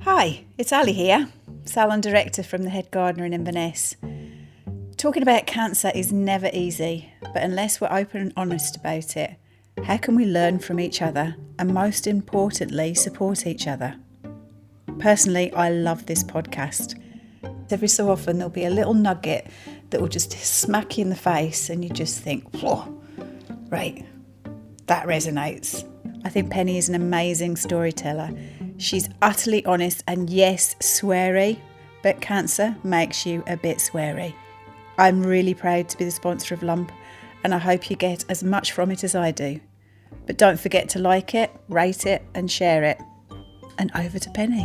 Hi, it's Ali here, salon director from the Head Gardener in Inverness. Talking about cancer is never easy, but unless we're open and honest about it, how can we learn from each other and most importantly, support each other? Personally, I love this podcast. Every so often there'll be a little nugget that will just smack you in the face and you just think, whoa, right, that resonates. I think Penny is an amazing storyteller. She's utterly honest and yes, sweary, but cancer makes you a bit sweary. I'm really proud to be the sponsor of Lump and I hope you get as much from it as I do. But don't forget to like it, rate it and share it. And over to Penny.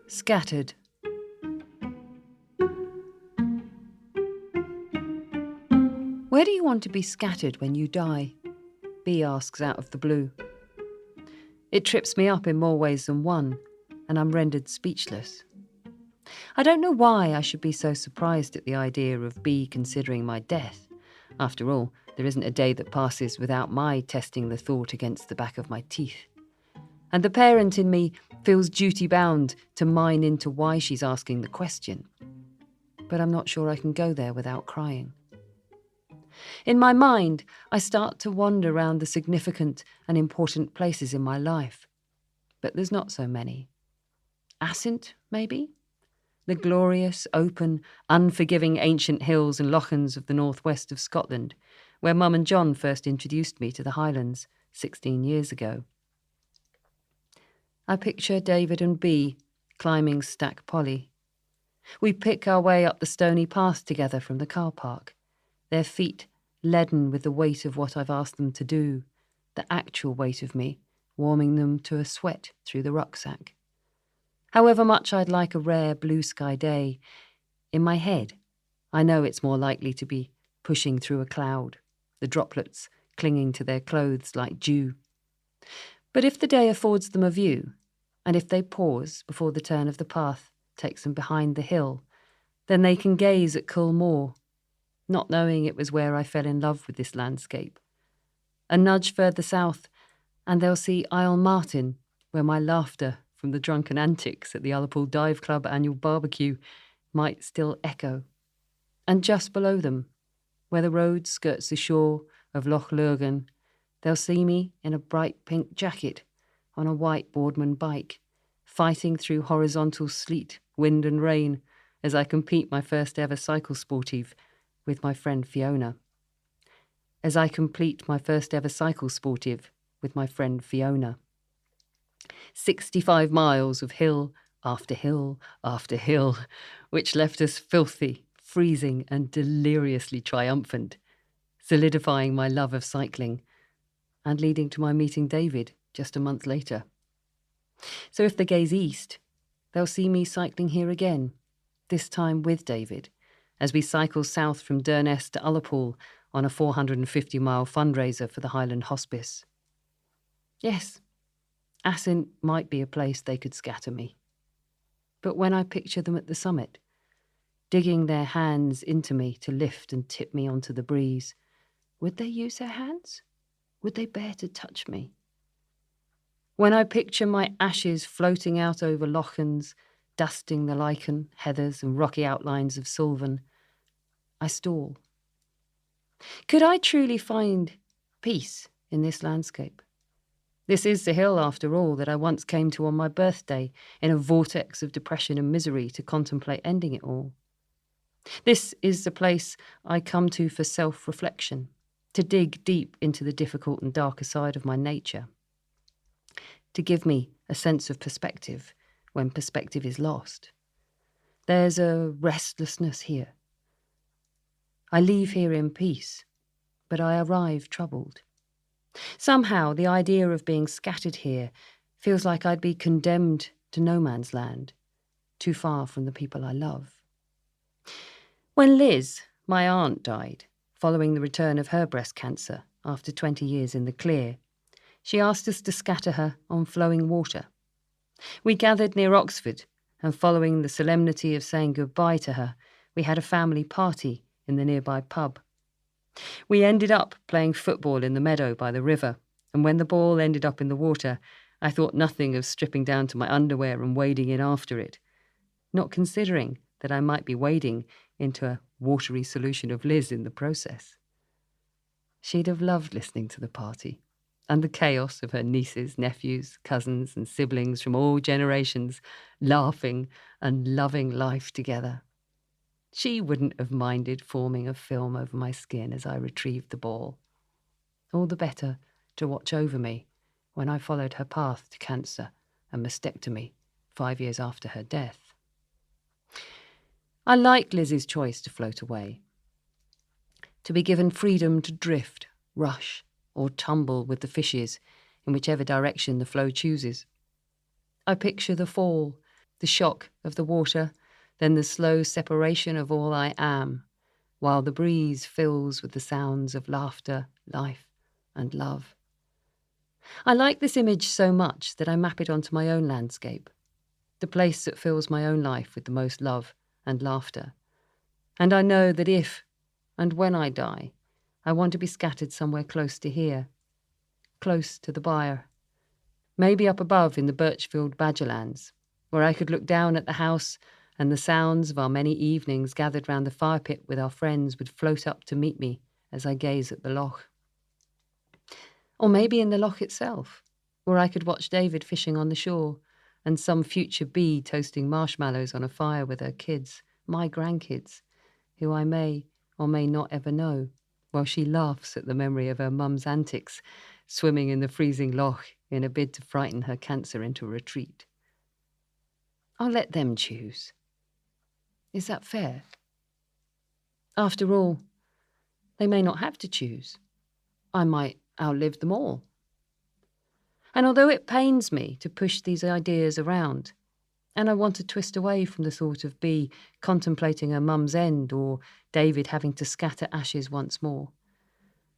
Scattered. Where do you want to be scattered when you die? B asks out of the blue. It trips me up in more ways than one, and I'm rendered speechless. I don't know why I should be so surprised at the idea of B considering my death. After all, there isn't a day that passes without my testing the thought against the back of my teeth. And the parent in me feels duty-bound to mine into why she's asking the question. But I'm not sure I can go there without crying. In my mind, I start to wander around the significant and important places in my life. But there's not so many. Assynt, maybe? The glorious, open, unforgiving ancient hills and lochans of the northwest of Scotland, where Mum and John first introduced me to the Highlands 16 years ago. I picture David and Bea climbing Stack Polly. We pick our way up the stony path together from the car park, their feet leaden with the weight of what I've asked them to do, the actual weight of me, warming them to a sweat through the rucksack. However much I'd like a rare blue sky day, in my head, I know it's more likely to be pushing through a cloud, the droplets clinging to their clothes like dew. But if the day affords them a view, and if they pause before the turn of the path takes them behind the hill, then they can gaze at Cull Moor, not knowing it was where I fell in love with this landscape. A nudge further south, and they'll see Isle Martin, where my laughter from the drunken antics at the Ullapool Dive Club annual barbecue might still echo. And just below them, where the road skirts the shore of Loch Lurgan, they'll see me in a bright pink jacket on a white Boardman bike, fighting through horizontal sleet, wind and rain as I compete my first ever cycle sportive with my friend Fiona. As I complete my first ever cycle sportive with my friend Fiona. 65 miles of hill after hill after hill, which left us filthy, freezing and deliriously triumphant, solidifying my love of cycling and leading to my meeting David just a month later. So if they gaze east, they'll see me cycling here again, this time with David, as we cycle south from Durness to Ullapool on a 450-mile fundraiser for the Highland Hospice. Yes, Assynt might be a place they could scatter me. But when I picture them at the summit, digging their hands into me to lift and tip me onto the breeze, would they use their hands? Would they bear to touch me? When I picture my ashes floating out over lochans, dusting the lichen, heathers and rocky outlines of Sullivan, I stall. Could I truly find peace in this landscape? This is the hill, after all, that I once came to on my birthday in a vortex of depression and misery to contemplate ending it all. This is the place I come to for self-reflection, to dig deep into the difficult and darker side of my nature, to give me a sense of perspective when perspective is lost. There's a restlessness here. I leave here in peace, but I arrive troubled. Somehow the idea of being scattered here feels like I'd be condemned to no man's land, too far from the people I love. When Liz, my aunt, died, following the return of her breast cancer after 20 years in the clear, she asked us to scatter her on flowing water. We gathered near Oxford, and following the solemnity of saying goodbye to her, we had a family party in the nearby pub. We ended up playing football in the meadow by the river, and when the ball ended up in the water, I thought nothing of stripping down to my underwear and wading in after it, not considering that I might be wading into a watery solution of Liz in the process. She'd have loved listening to the party and the chaos of her nieces, nephews, cousins and siblings from all generations laughing and loving life together. She wouldn't have minded forming a film over my skin as I retrieved the ball. All the better to watch over me when I followed her path to cancer and mastectomy 5 years after her death. I liked Liz's choice to float away, to be given freedom to drift, rush, or tumble with the fishes in whichever direction the flow chooses. I picture the fall, the shock of the water, then the slow separation of all I am, while the breeze fills with the sounds of laughter, life, and love. I like this image so much that I map it onto my own landscape, the place that fills my own life with the most love and laughter. And I know that if and when I die, I want to be scattered somewhere close to here, close to the byre, maybe up above in the birch-filled badgerlands, where I could look down at the house and the sounds of our many evenings gathered round the fire pit with our friends would float up to meet me as I gaze at the loch. Or maybe in the loch itself, where I could watch David fishing on the shore and some future bee toasting marshmallows on a fire with her kids, my grandkids, who I may or may not ever know, while she laughs at the memory of her mum's antics, swimming in the freezing loch in a bid to frighten her cancer into a retreat. I'll let them choose. Is that fair? After all, they may not have to choose. I might outlive them all. And although it pains me to push these ideas around, and I want to twist away from the thought of Bea contemplating her mum's end or David having to scatter ashes once more,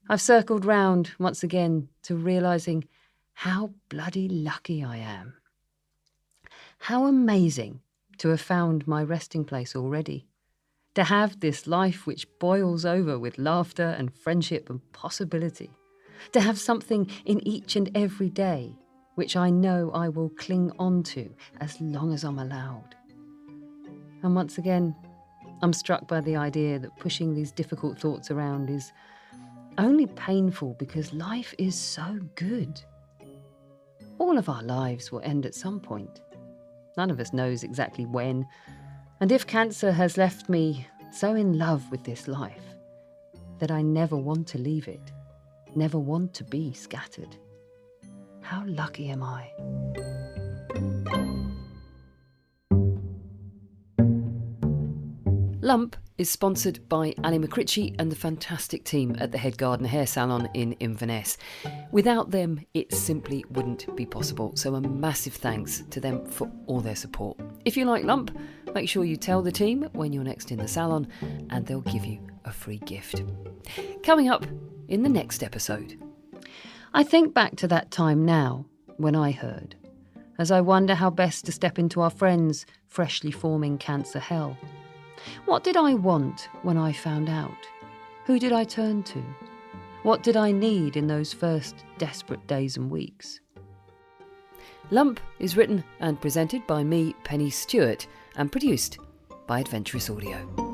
I've circled round once again to realising how bloody lucky I am. How amazing to have found my resting place already, to have this life which boils over with laughter and friendship and possibility, to have something in each and every day which I know I will cling on to as long as I'm allowed. And once again, I'm struck by the idea that pushing these difficult thoughts around is only painful because life is so good. All of our lives will end at some point. None of us knows exactly when. And if cancer has left me so in love with this life that I never want to leave it, never want to be scattered, how lucky am I? Lump is sponsored by Ali McRitchie and the fantastic team at the Head Gardener Hair Salon in Inverness. Without them, it simply wouldn't be possible, so a massive thanks to them for all their support. If you like Lump, make sure you tell the team when you're next in the salon and they'll give you a free gift. Coming up in the next episode, I think back to that time now when I heard, as I wonder how best to step into our friends' freshly forming cancer hell. What did I want when I found out? Who did I turn to? What did I need in those first desperate days and weeks? Lump is written and presented by me, Penny Stewart, and produced by Adventurous Audio.